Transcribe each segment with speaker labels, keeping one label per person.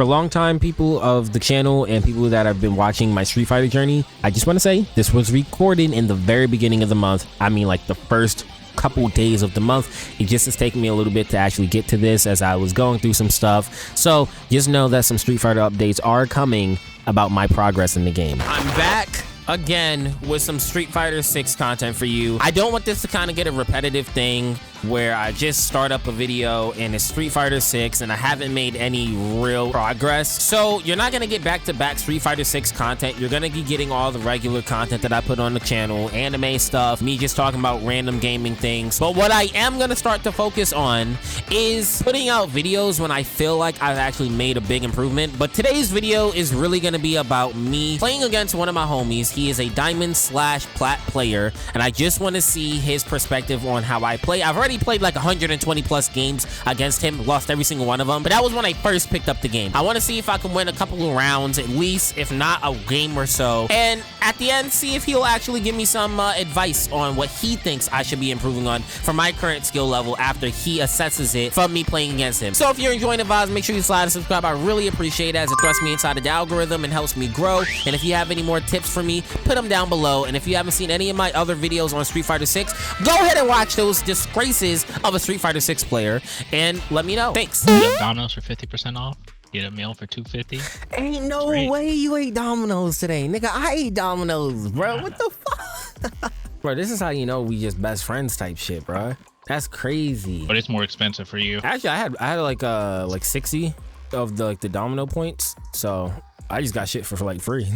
Speaker 1: For longtime people of the channel and people that have been watching my Street Fighter journey, I just want to say this was recorded in the very beginning of the month. I mean, like the first couple days of the month. It just has taken me a little bit to actually get to this as I was going through some stuff. So just know that some Street Fighter updates are coming about my progress in the game. I'm back again with some Street Fighter 6 content for you. I don't want this to kind of get a repetitive thing where I just start up a video and it's Street Fighter 6 and I haven't made any real progress. So you're not gonna get back-to-back Street Fighter 6 content. You're gonna be getting all the regular content that I put on the channel, anime stuff, me just talking about random gaming things. But what I am gonna start to focus on is putting out videos when I feel like I've actually made a big improvement. But today's video is really gonna be about me playing against one of my homies. He is a diamond/plat player, and I just want to see his perspective on how I play. I've already played like 120 plus games against him, lost every single one of them, but that was when I first picked up the game. I want to see if I can win a couple of rounds at least, if not a game or so, and at the end see if he'll actually give me some advice on what he thinks I should be improving on for my current skill level after he assesses it from me playing against him. So if you're enjoying the vibes, make sure you slide and subscribe. I really appreciate it as it thrusts me inside of the algorithm and helps me grow. And if you have any more tips for me, put them down below. And if you haven't seen any of my other videos on Street Fighter 6, go ahead and watch those disgraces of a Street Fighter 6 player and let me know. Thanks.
Speaker 2: Domino's for 50% off. Get a meal for $2.50.
Speaker 1: Ain't no way you ate Domino's today, nigga. I ate Domino's, bro. What the fuck? Bro, this is how you know we just best friends type shit, bro. That's crazy.
Speaker 2: But it's more expensive for you.
Speaker 1: Actually, I had like 60 of the Domino points, so I just got shit for like free.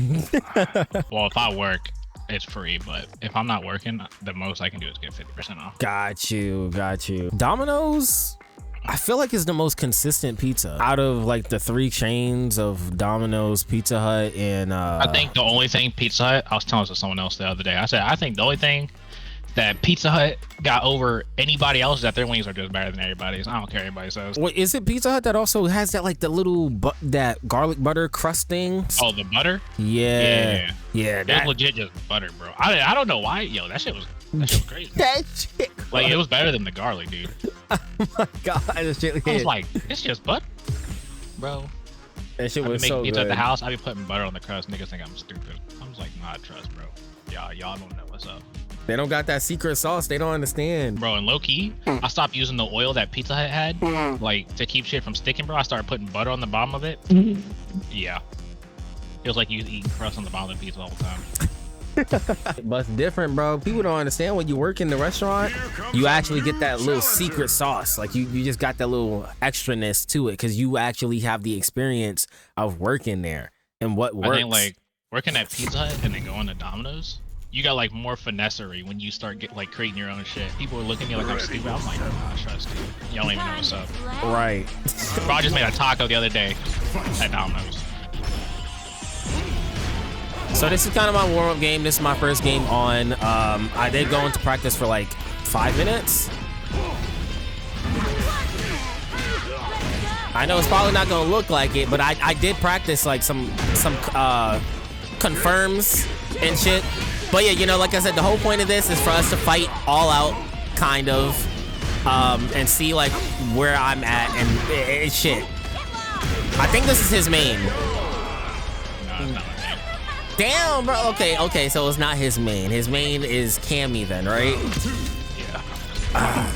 Speaker 2: Well, if I work, it's free, but if I'm not working, the most I can do is get 50% off.
Speaker 1: Got you. Domino's, I feel like is the most consistent pizza out of like the 3 chains of Domino's, Pizza Hut, and
Speaker 2: I think the only thing Pizza Hut, I was telling this to someone else the other day, I said I think the only thing that Pizza Hut got over anybody else is that their wings are just better than everybody's. I don't care what anybody says.
Speaker 1: Wait, is it Pizza Hut that also has that like the little that garlic butter crust thing?
Speaker 2: Oh, the butter?
Speaker 1: Yeah.
Speaker 2: That's legit just butter, bro. I don't know why. Yo, that shit was crazy.
Speaker 1: That shit.
Speaker 2: Like it was better than the garlic, dude.
Speaker 1: Oh my god, that shit.
Speaker 2: I was like, it's just butter, bro.
Speaker 1: That shit was
Speaker 2: so
Speaker 1: good.
Speaker 2: At the house, I be putting butter on the crust. Niggas think I'm stupid. I was like, nah, trust, bro. Y'all don't know what's up.
Speaker 1: They don't got that secret sauce. They don't understand.
Speaker 2: Bro, and low key, I stopped using the oil that Pizza Hut had, like to keep shit from sticking, bro. I started putting butter on the bottom of it. Yeah. It was like you eating crust on the bottom of the pizza all the time.
Speaker 1: But it's different, bro. People don't understand when you work in the restaurant, you actually get that little secret sauce. Like you just got that little extraness to it because you actually have the experience of working there and what works.
Speaker 2: I think like working at Pizza Hut and then going to Domino's, you got like more finessery when you start creating your own shit. People are looking at me like I'm stupid. I'm like, nah, trust you. Y'all don't even know what's up.
Speaker 1: Right.
Speaker 2: Bro, I just made a taco the other day at Domino's.
Speaker 1: So this is kind of my warm-up game. This is my first game on. I did go into practice for like 5 minutes. I know it's probably not gonna look like it, but I did practice like some confirms and shit. But yeah, you know, like I said, the whole point of this is for us to fight all out, kind of, and see like where I'm at and it's shit. I think this is his main.
Speaker 2: No, it's not my main.
Speaker 1: Damn, bro. Okay, so it's not his main. His main is Cammy then, right?
Speaker 2: Yeah.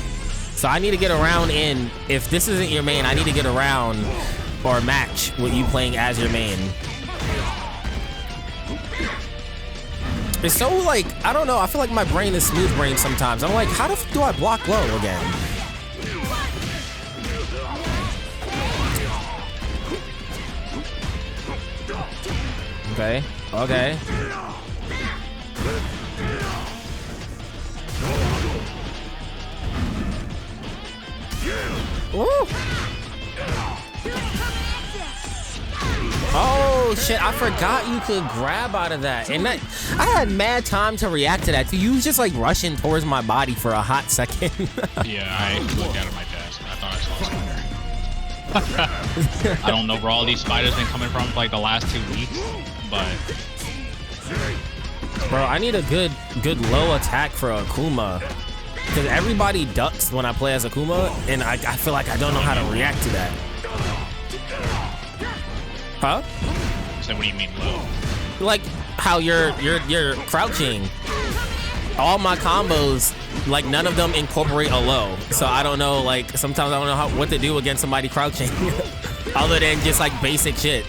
Speaker 1: So I need to get around in. If this isn't your main, I need to get around or match with you playing as your main. It's so like, I don't know, I feel like my brain is smooth brain sometimes. I'm like, how the f do I block low again? Okay. Woo! Oh shit, I forgot you could grab out of that. And that, I had mad time to react to that. You was just like rushing towards my body for a hot second.
Speaker 2: Yeah, I looked out of my desk. I thought I saw a spider. I don't know where all these spiders been coming from for like the last 2 weeks, but
Speaker 1: bro, I need a good low attack for Akuma. Because everybody ducks when I play as Akuma, and I feel like I don't know how to react to that. Huh?
Speaker 2: So what do you mean low?
Speaker 1: Like how you're crouching. All my combos, like none of them incorporate a low. So I don't know, like sometimes I don't know what to do against somebody crouching other than just like basic shit.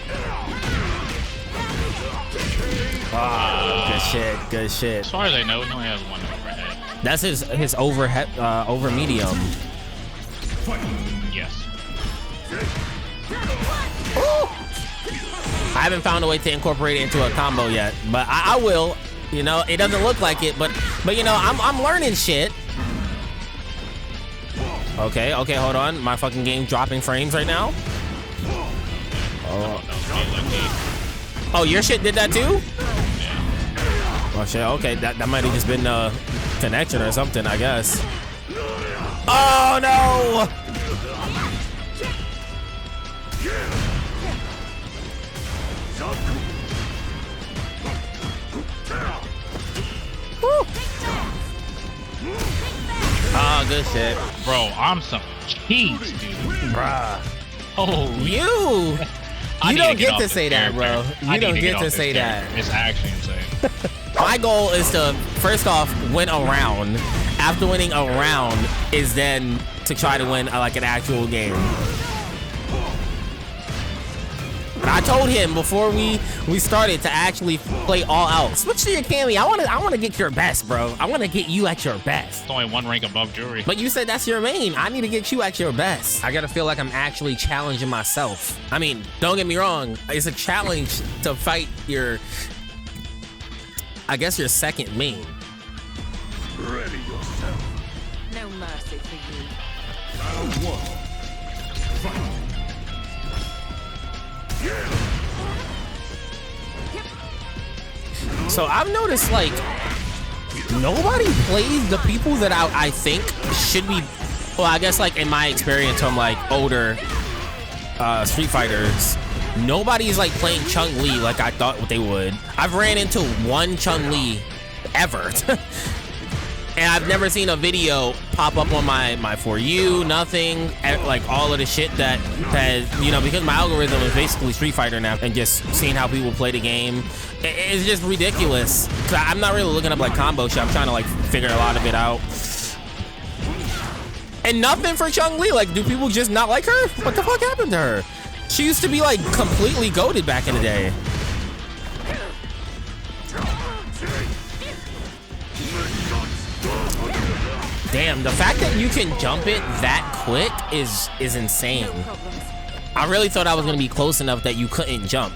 Speaker 1: Good shit, good shit.
Speaker 2: As far as I know, he only has one overhead.
Speaker 1: That's his overhead, over medium.
Speaker 2: Yes.
Speaker 1: Ooh. I haven't found a way to incorporate it into a combo yet, but I will. You know, it doesn't look like it, but you know, I'm learning shit. Okay, hold on. My fucking game dropping frames right now. Oh, your shit did that too?
Speaker 2: Yeah.
Speaker 1: Oh shit. Okay, that might have just been a connection or something, I guess. Oh no! Oh, good shit.
Speaker 2: Bro, I'm some cheese, dude.
Speaker 1: Bruh.
Speaker 2: Oh,
Speaker 1: You don't get to say that, bro. You don't get to say that.
Speaker 2: It's actually insane.
Speaker 1: My goal is to, first off, win a round. After winning a round is then to try to win like an actual game. But I told him before we started to actually play all out. Switch to your Cammy. I wanna get your best, bro. I wanna get you at your best.
Speaker 2: It's only one rank above Jury.
Speaker 1: But you said that's your main. I need to get you at your best. I gotta feel like I'm actually challenging myself. I mean, don't get me wrong. It's a challenge to fight your, I guess, your second main.
Speaker 3: Ready yourself.
Speaker 4: No mercy for you.
Speaker 3: Round one. Fight.
Speaker 1: So I've noticed, like, nobody plays the people that I think should be, well, I guess, like, in my experience from, like, older Street Fighters, nobody's, like, playing Chun-Li like I thought they would. I've ran into one Chun-Li ever. And I've never seen a video pop up on my For You, nothing, like all of the shit that has, you know, because my algorithm is basically Street Fighter now, and just seeing how people play the game, it's just ridiculous. Cause I'm not really looking up like combo shit. I'm trying to like figure a lot of it out. And nothing for Chun-Li. Like, do people just not like her? What the fuck happened to her? She used to be like completely goated back in the day. Damn, the fact that you can jump it that quick is insane. I really thought I was gonna be close enough that you couldn't jump.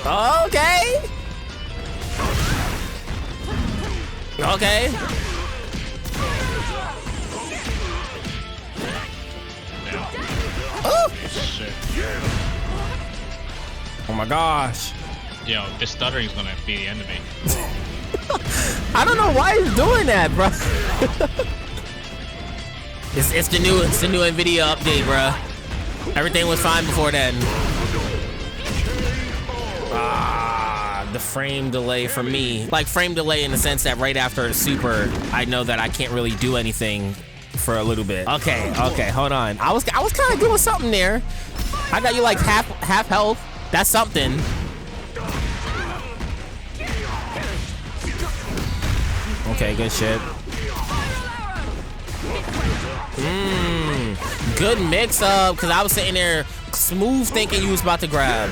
Speaker 1: Okay. Okay. Oh.
Speaker 2: Shit.
Speaker 1: Oh my gosh.
Speaker 2: Yo, this stuttering is gonna be the end of me.
Speaker 1: I don't know why he's doing that, bro. it's the new Nvidia update, bro. Everything was fine before then. The frame delay for me, like frame delay in the sense that right after a super, I know that I can't really do anything for a little bit. Okay, hold on. I was kind of doing something there. I got you like half health. That's something. Okay, good shit. Good mix up, because I was sitting there smooth thinking you was about to grab.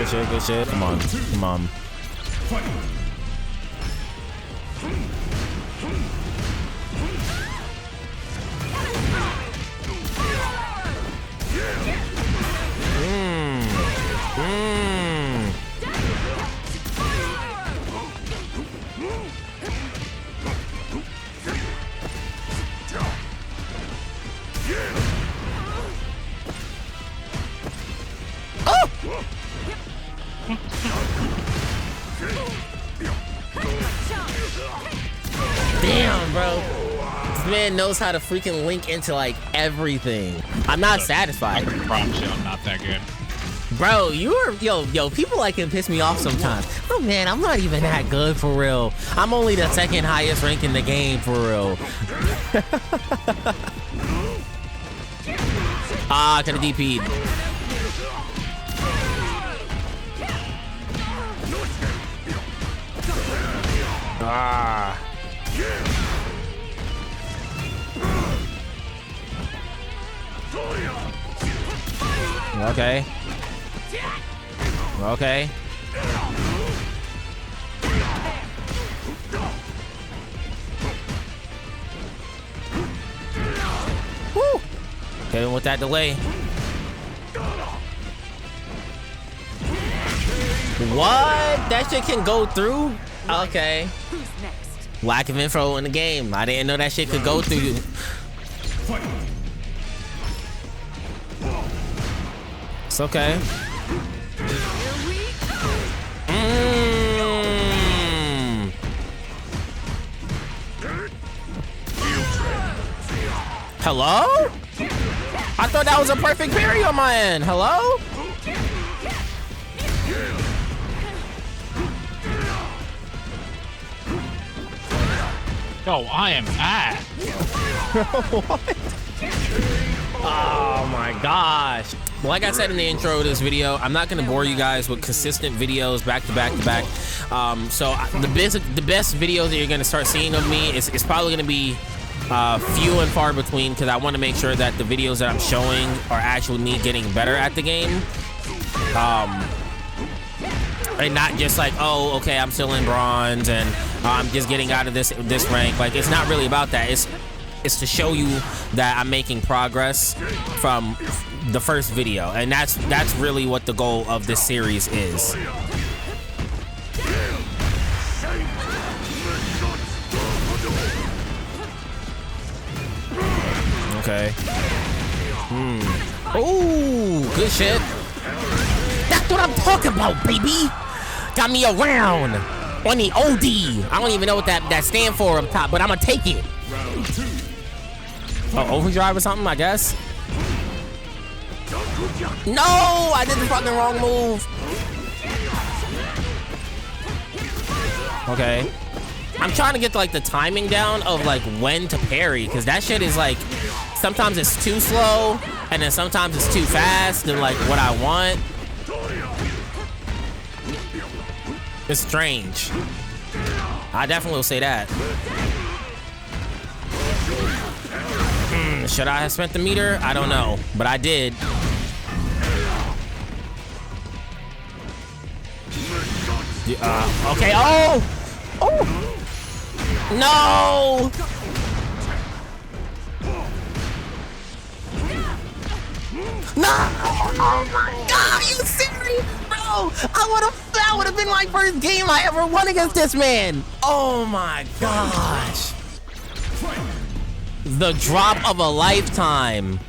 Speaker 1: Good shit. Come on. Damn, bro. This man knows how to freaking link into like everything. I'm not satisfied.
Speaker 2: I can promise you I'm not that good.
Speaker 1: Bro, yo, people like him piss me off sometimes. Oh man, I'm not even that good for real. I'm only the second highest rank in the game for real. Ah, could have DP'd. Ah. Okay. Okay. Woo! Hit him with that delay. What? That shit can go through? Okay.
Speaker 4: Who's next?
Speaker 1: Lack of info in the game. I didn't know that shit could go through. It's okay. Hello? I thought that was a perfect parry on my end. Hello?
Speaker 2: Yo, I am ass.
Speaker 1: What? Oh my gosh. Like I said in the intro of this video, I'm not gonna bore you guys with consistent videos back to back to back. So the best videos that you're gonna start seeing of me is probably gonna be few and far between, because I want to make sure that the videos that I'm showing are actually me getting better at the game. And not just like, oh, okay, I'm still in bronze and I'm just getting out of this rank. Like, it's not really about that. It's to show you that I'm making progress from the first video, and that's really what the goal of this series is. Okay. Ooh, good shit. That's what I'm talking about, baby. Got me around on the OD. I don't even know what that stand for up top, but I'm gonna take it. Oh, overdrive or something, I guess. No, I did the fucking wrong move. Okay. I'm trying to get like the timing down of like when to parry, because that shit is like, sometimes it's too slow and then sometimes it's too fast than like what I want. It's strange. I definitely will say that. Should I have spent the meter? I don't know, but I did. Okay. Oh! Oh! No! No! Oh my God! Are you serious, bro? That would have been my first game I ever won against this man. Oh my gosh! The drop of a lifetime.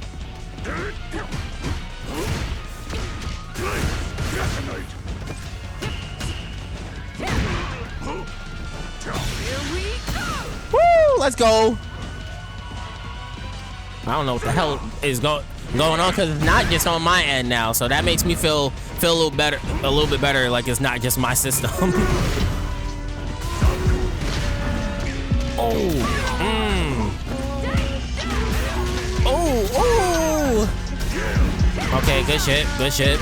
Speaker 1: Woo! Let's go. I don't know what the hell is going on, because it's not just on my end now, so that makes me feel a little bit better, like it's not just my system. Okay, good shit, good shit.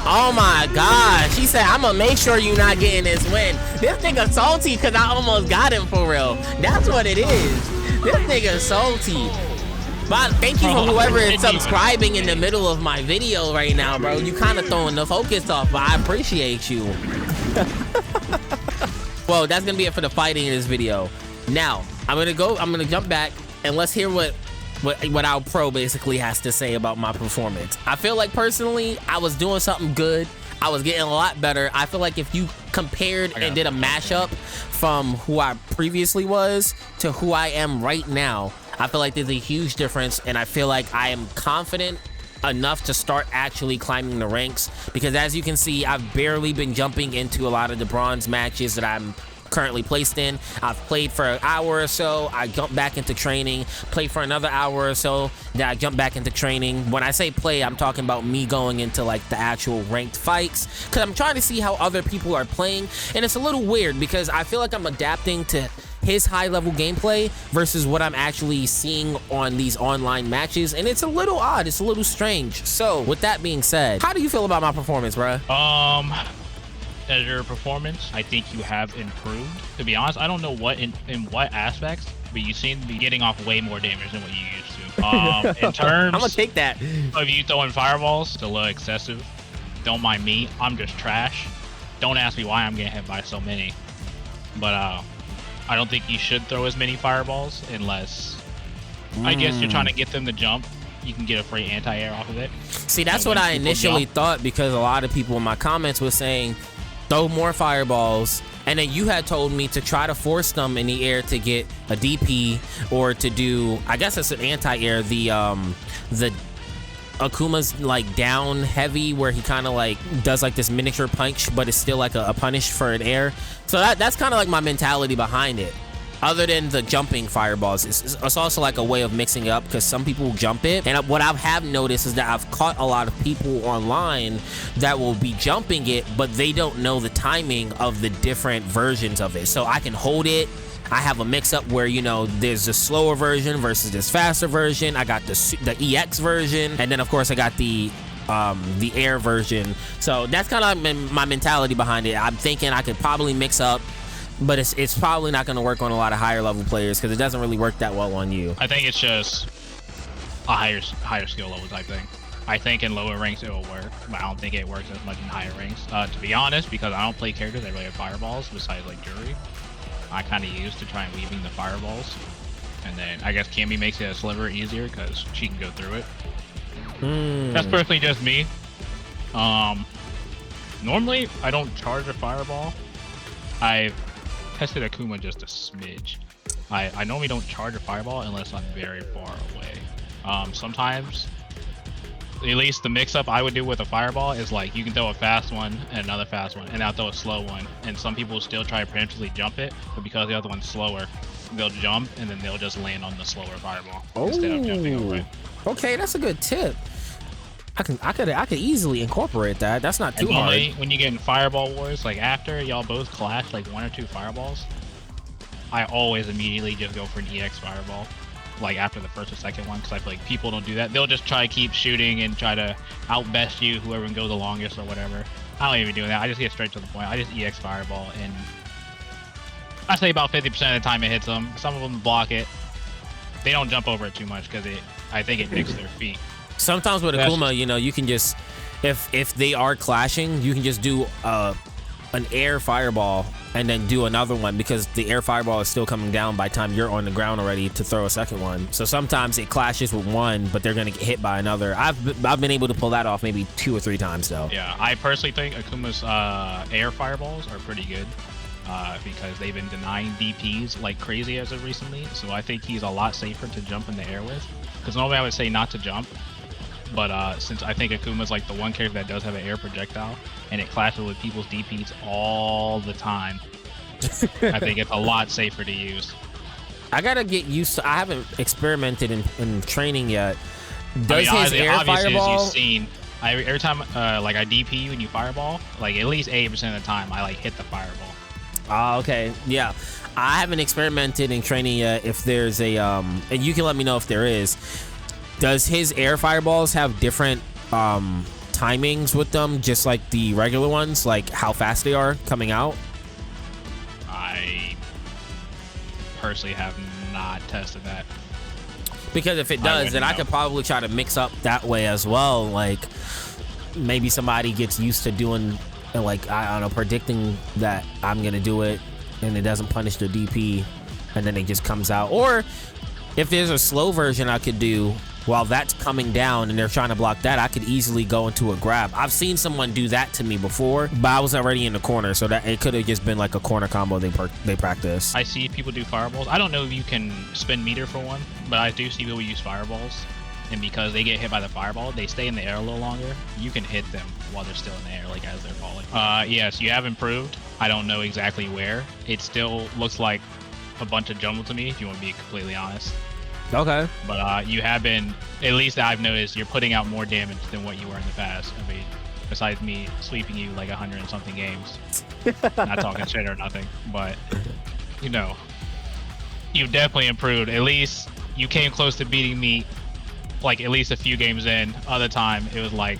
Speaker 1: Oh my God, she said, I'm gonna make sure you're not getting this win. This nigga salty because I almost got him for real. That's what it is. This nigga salty. But thank you for whoever is subscribing in the middle of my video right now, bro. You kind of throwing the focus off, but I appreciate you. Well, that's gonna be it for the fighting in this video. Now, I'm gonna jump back and let's hear what our pro basically has to say about my performance. I feel like personally, I was doing something good. I was getting a lot better. I feel like if you compared and did a mashup from who I previously was to who I am right now, I feel like there's a huge difference, and I feel like I am confident enough to start actually climbing the ranks, because as you can see, I've barely been jumping into a lot of the bronze matches that I'm currently placed in. I've played for an hour or so. I jumped back into training, played for another hour or so. Then I jumped back into training. When I say play, I'm talking about me going into like the actual ranked fights, because I'm trying to see how other people are playing. And it's a little weird because I feel like I'm adapting to his high level gameplay versus what I'm actually seeing on these online matches, and it's a little odd, it's a little strange. So with that being said, how do you feel about my performance, bruh?
Speaker 2: As your performance, I think you have improved. To be honest, I don't know what in what aspects, but you seem to be getting off way more damage than what you used to. In terms
Speaker 1: I'm gonna take that
Speaker 2: of you throwing fireballs, it's a little excessive. Don't mind me, I'm just trash. Don't ask me why I'm getting hit by so many, but I don't think you should throw as many fireballs unless I guess you're trying to get them to jump. You can get a free anti-air off of it.
Speaker 1: See, that's what I initially thought, because a lot of people in my comments were saying throw more fireballs, and then you had told me to try to force them in the air to get a DP, or to do, I guess it's an anti-air, the Akuma's like down heavy, where he kind of like does like this miniature punch, but it's still like a punish for an air. So that's kind of like my mentality behind it. Other than the jumping fireballs, it's also like a way of mixing it up, because some people jump it, and what I have noticed is that I've caught a lot of people online that will be jumping it, but they don't know the timing of the different versions of it. So I can hold it. I have a mix-up where, you know, there's the slower version versus this faster version. I got the EX version, and then of course I got the air version. So that's kind of like my mentality behind it. I'm thinking I could probably mix up, but it's probably not going to work on a lot of higher level players, because it doesn't really work that well on you.
Speaker 2: I think it's just a higher skill levels. I think in lower ranks it will work, but I don't think it works as much in higher ranks. To be honest, because I don't play characters that really have fireballs besides like Jury. I kind of used to try and weaving the fireballs, and then I guess Cammy makes it a sliver easier because she can go through it. That's personally just me. Normally I don't charge a fireball. I've tested Akuma just a smidge. I normally don't charge a fireball unless I'm very far away. Sometimes, at least the mix-up I would do with a fireball is like you can throw a fast one and another fast one, and I'll throw a slow one, and some people still try to preemptively jump it, but because the other one's slower, they'll jump and then they'll just land on the slower fireball instead of jumping over it.
Speaker 1: Okay, that's a good tip. I could easily incorporate that. That's not too hard.
Speaker 2: When you get in fireball wars, like after y'all both clash like 1 or 2 fireballs, I always immediately just go for an EX fireball, like after the first or second one, because I feel like people don't do that. They'll just try to keep shooting and try to outbest you, whoever can go the longest or whatever. I don't even do that. I just get straight to the point. I just EX fireball, and I say about 50% of the time it hits them. Some of them block it. They don't jump over it too much because I think it nicks their feet.
Speaker 1: Sometimes with Akuma, you know, you can just, if they are clashing, you can just do an air fireball and then do another one, because the air fireball is still coming down by the time you're on the ground already to throw a second one. So sometimes it clashes with one, but they're gonna get hit by another. I've been able to pull that off maybe 2 or 3 times though.
Speaker 2: Yeah, I personally think Akuma's air fireballs are pretty good. Because they've been denying DPs like crazy as of recently, so I think he's a lot safer to jump in the air with. Because normally I would say not to jump, but since I think Akuma's like the one character that does have an air projectile, and it clashes with people's DPs all the time, I think it's a lot safer to use.
Speaker 1: I gotta get used to. I haven't experimented in training yet. Does his air fireball?
Speaker 2: You've seen, every time like I DP you and you fireball, like at least 80% of the time I like hit the fireball.
Speaker 1: Okay, yeah. I haven't experimented in training yet. If there's a and you can let me know if there is. Does his air fireballs have different timings with them, just like the regular ones, like how fast they are coming out?
Speaker 2: I personally have not tested that.
Speaker 1: Because if it does, then I could probably try to mix up that way as well. Like maybe somebody gets used to doing, like, I don't know, predicting that I'm gonna do it and it doesn't punish the DP, and then it just comes out. Or if there's a slow version I could do while that's coming down and they're trying to block that, I could easily go into a grab. I've seen someone do that to me before, but I was already in the corner, so that it could have just been like a corner combo they practice.
Speaker 2: I see people do fireballs. I don't know if you can spin meter for one, but I do see people use fireballs, and because they get hit by the fireball, they stay in the air a little longer. You can hit them while they're still in the air, like as they're falling. Yes, you have improved. I don't know exactly where. It still looks like a bunch of jumble to me, if you want to be completely honest.
Speaker 1: Okay.
Speaker 2: But you have been, at least I've noticed, you're putting out more damage than what you were in the past. I mean, besides me sweeping you like 100 and something games. Not talking shit or nothing, but you know, you've definitely improved. At least you came close to beating me, like at least a few games in. Other time, it was like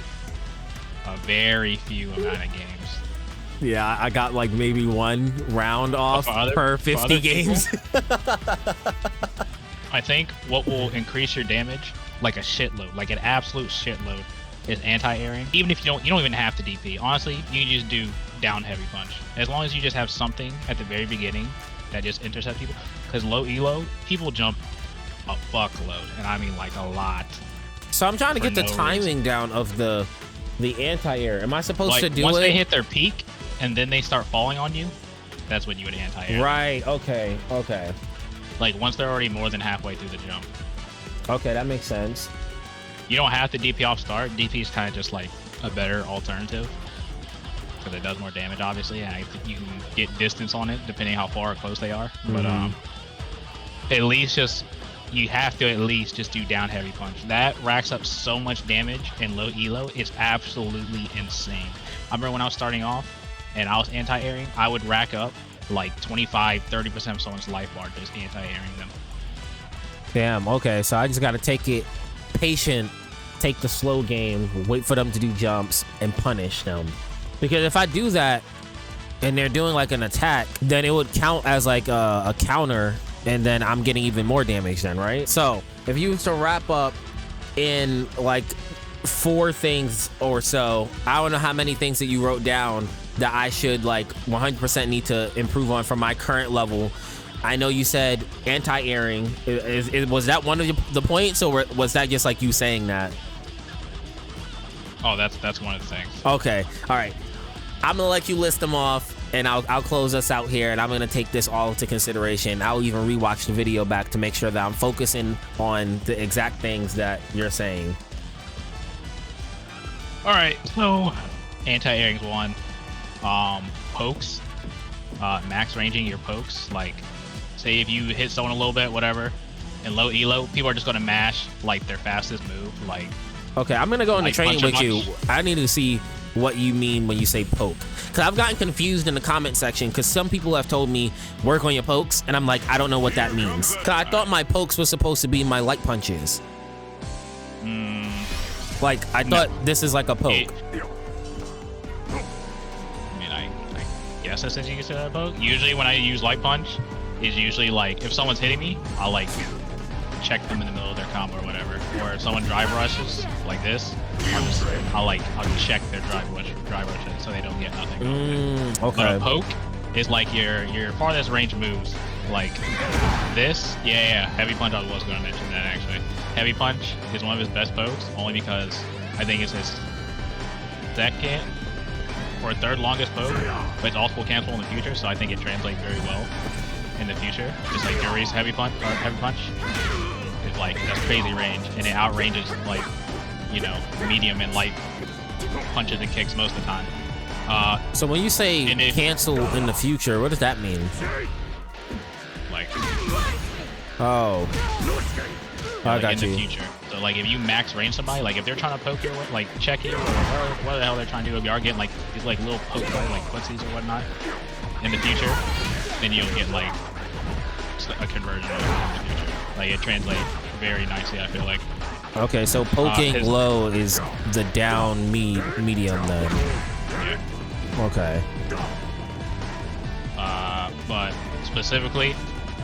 Speaker 2: a very few amount of games.
Speaker 1: Yeah, I got like maybe one round off per 50 games.
Speaker 2: I think what will increase your damage like a shitload, like an absolute shitload, is anti-airing. Even if you don't even have to DP. Honestly, you can just do down heavy punch. As long as you just have something at the very beginning that just intercepts people. Because low elo, people jump a fuckload, and I mean like a lot.
Speaker 1: So I'm trying to get the timing down of the anti-air. Am I supposed to do it?
Speaker 2: Once they hit their peak and then they start falling on you, that's when you would anti-air.
Speaker 1: Right, okay.
Speaker 2: Like once they're already more than halfway through the jump.
Speaker 1: Okay, that makes sense.
Speaker 2: You don't have to DP off start. DP is kind of just like a better alternative because it does more damage, obviously, and you can get distance on it depending how far or close they are. But at least you have to at least just do down heavy punch. That racks up so much damage in low elo. It's absolutely insane. I remember when I was starting off and I was anti-airing, I would rack up like 25-30% of someone's life bar just anti-airing them.
Speaker 1: Damn, okay, so I just gotta take it patient, take the slow game, wait for them to do jumps, and punish them. Because if I do that, and they're doing like an attack, then it would count as like a counter, and then I'm getting even more damage then, right? So, if you was to wrap up in like 4 things or so, I don't know how many things that you wrote down that I should like 100% need to improve on from my current level. I know you said anti-airing. Was that one of the points, or was that just like you saying that?
Speaker 2: Oh, that's one of the things.
Speaker 1: Okay, all right. I'm gonna let you list them off, and I'll close us out here, and I'm gonna take this all into consideration. I'll even rewatch the video back to make sure that I'm focusing on the exact things that you're saying.
Speaker 2: All right, so anti-airing's one. Pokes, max ranging your pokes. Like, say if you hit someone a little bit, whatever, in low elo, people are just gonna mash like their fastest move. Like,
Speaker 1: okay, I'm gonna go into
Speaker 2: like
Speaker 1: training with you. I need to see what you mean when you say poke, because I've gotten confused in the comment section, because some people have told me work on your pokes, and I'm like, I don't know what that means, because I thought my pokes were supposed to be my light punches. Like, I thought this is like a poke.
Speaker 2: I guess that's what you consider a poke. Usually when I use light punch, is usually like if someone's hitting me, I'll like check them in the middle of their combo or whatever. Or if someone drive rushes like this, I'll just check their drive rush it so they don't get nothing.
Speaker 1: Okay.
Speaker 2: But a poke is like your farthest range moves. Like this, yeah. Heavy punch. I was going to mention that actually. Heavy punch is one of his best pokes, only because I think it's his second or third longest poke, but it's also cancelable in the future, so I think it translates very well in the future. Just like Yuri's heavy punch is like, that's crazy range, and it outranges like, you know, medium and light punches and kicks most of the time.
Speaker 1: So when you say cancel in the future, what does that mean?
Speaker 2: Like,
Speaker 1: oh, I got you.
Speaker 2: In the future. So like if you max range somebody, like if they're trying to poke you, like check it, or what the hell they're trying to do, if you are getting like these like little poke like footsies or whatnot in the future, then you'll get like a conversion in the future. Like it translates very nicely, I feel like.
Speaker 1: Okay, so poking low is the down medium then.
Speaker 2: Yeah.
Speaker 1: Okay.
Speaker 2: But specifically,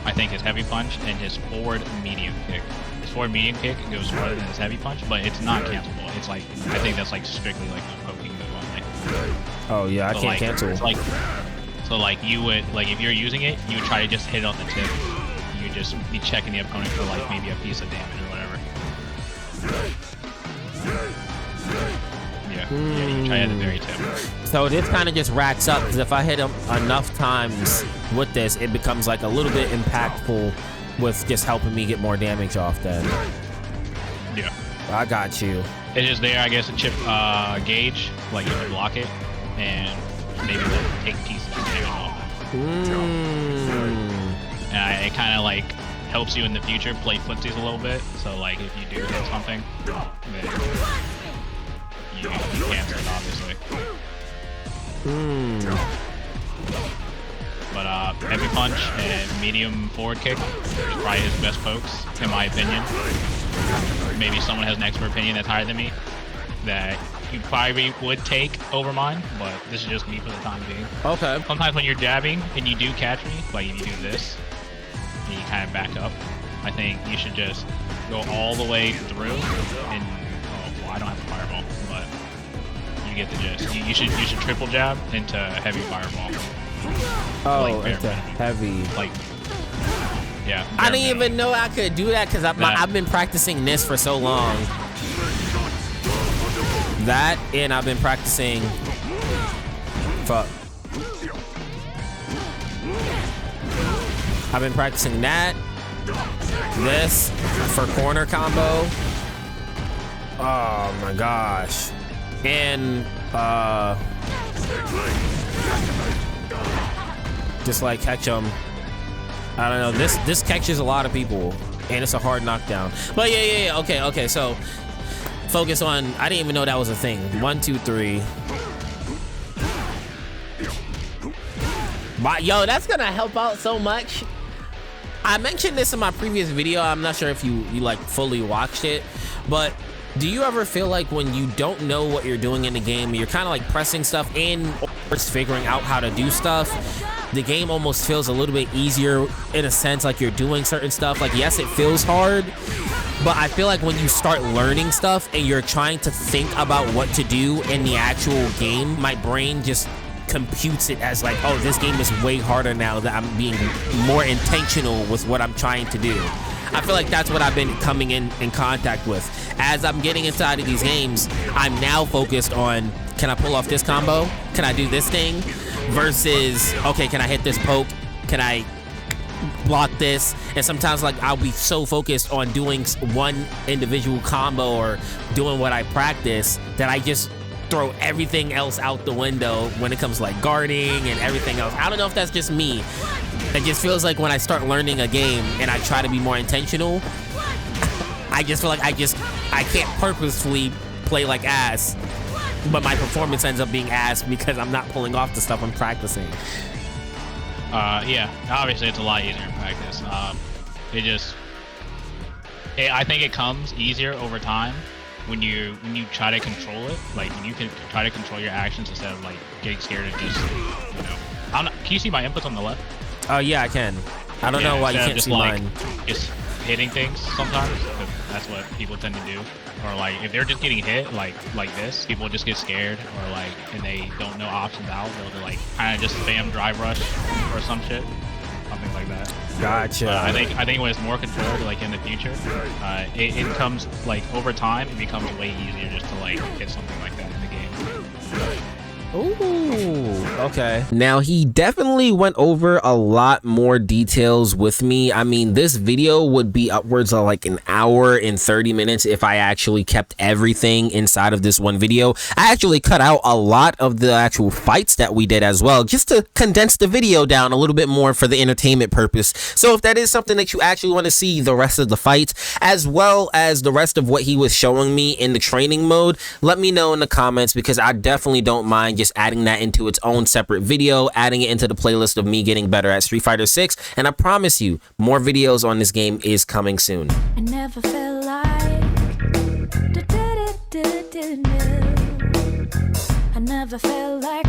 Speaker 2: I think his heavy punch and his forward medium kick. His forward medium kick goes farther than his heavy punch, but it's not cancelable. It's like, I think that's like strictly like a poking move only.
Speaker 1: Oh yeah, I can't cancel.
Speaker 2: So like you would, like if you're using it, you would try to just hit it on the tip. You would just be checking the opponent for like maybe a piece of damage or whatever. Yeah, you try at the very tip.
Speaker 1: So this kind of just racks up, because if I hit him enough times with this, it becomes like a little bit impactful with just helping me get more damage off then.
Speaker 2: Yeah.
Speaker 1: I got you.
Speaker 2: It's just there, I guess, a chip gauge, like you can block it, and maybe like take pieces of damage And it kind of like helps you in the future play footsies a little bit. So like if you do hit something, then you cancel it obviously. But heavy punch and medium forward kick is probably his best pokes, in my opinion. Maybe someone has an expert opinion that's higher than me that you probably would take over mine, but this is just me for the time being.
Speaker 1: Okay.
Speaker 2: Sometimes when you're jabbing and you do catch me, like if you do this, and you kind of back up, I think you should just go all the way through and, oh, well, I don't have a fireball, but you get the gist. You should triple jab into heavy fireball.
Speaker 1: Oh,
Speaker 2: Like, bare
Speaker 1: it's a
Speaker 2: minimum.
Speaker 1: heavy.
Speaker 2: Like, yeah.
Speaker 1: I
Speaker 2: bare
Speaker 1: didn't even
Speaker 2: minimum.
Speaker 1: know I could do that because I've been practicing this for so long. That, and I've been practicing. Fuck. I've been practicing that. This for corner combo. Oh my gosh. And just like catch them. I don't know. This catches a lot of people, and it's a hard knockdown. But yeah. Okay. So focus on. I didn't even know that was a thing. 1, 2, 3. But yo, that's gonna help out so much. I mentioned this in my previous video. I'm not sure if you like fully watched it, but do you ever feel like when you don't know what you're doing in the game, you're kind of like pressing stuff in or just figuring out how to do stuff, the game almost feels a little bit easier in a sense, like you're doing certain stuff. Like, yes, it feels hard, but I feel like when you start learning stuff and you're trying to think about what to do in the actual game, my brain just computes it as like, oh, this game is way harder now that I'm being more intentional with what I'm trying to do. I feel like that's what I've been coming in contact with. As I'm getting inside of these games, I'm now focused on, can I pull off this combo? Can I do this thing? Versus, okay, can I hit this poke? Can I block this? And sometimes like I'll be so focused on doing one individual combo or doing what I practice that I just throw everything else out the window when it comes to like guarding and everything else. I don't know if that's just me. It just feels like when I start learning a game and I try to be more intentional, I just feel like I can't purposefully play like ass, but my performance ends up being ass because I'm not pulling off the stuff I'm practicing.
Speaker 2: Yeah, obviously it's a lot easier in practice. I think it comes easier over time when you try to control it. Like when you can try to control your actions instead of like getting scared and just, you know. Can you see my inputs on the left?
Speaker 1: Oh yeah, I can. I don't know why you can't
Speaker 2: just
Speaker 1: see
Speaker 2: like,
Speaker 1: mine.
Speaker 2: Just hitting things sometimes. That's what people tend to do. Or like if they're just getting hit like this, people just get scared or like and they don't know options out. They'll like kind of just spam drive rush or some shit, something like that.
Speaker 1: Gotcha.
Speaker 2: I think when it's more controlled, like in the future, it comes like over time. It becomes way easier just to like hit something like that in the game.
Speaker 1: Ooh, okay. Now, he definitely went over a lot more details with me. I mean, this video would be upwards of like an hour and 30 minutes if I actually kept everything inside of this one video. I actually cut out a lot of the actual fights that we did as well, just to condense the video down a little bit more for the entertainment purpose. So if that is something that you actually want to see the rest of the fights, as well as the rest of what he was showing me in the training mode, let me know in the comments, because I definitely don't mind just adding that into its own separate video, adding it into the playlist of me getting better at Street Fighter 6, and I promise you more videos on this game is coming soon.
Speaker 5: I never felt like I never felt like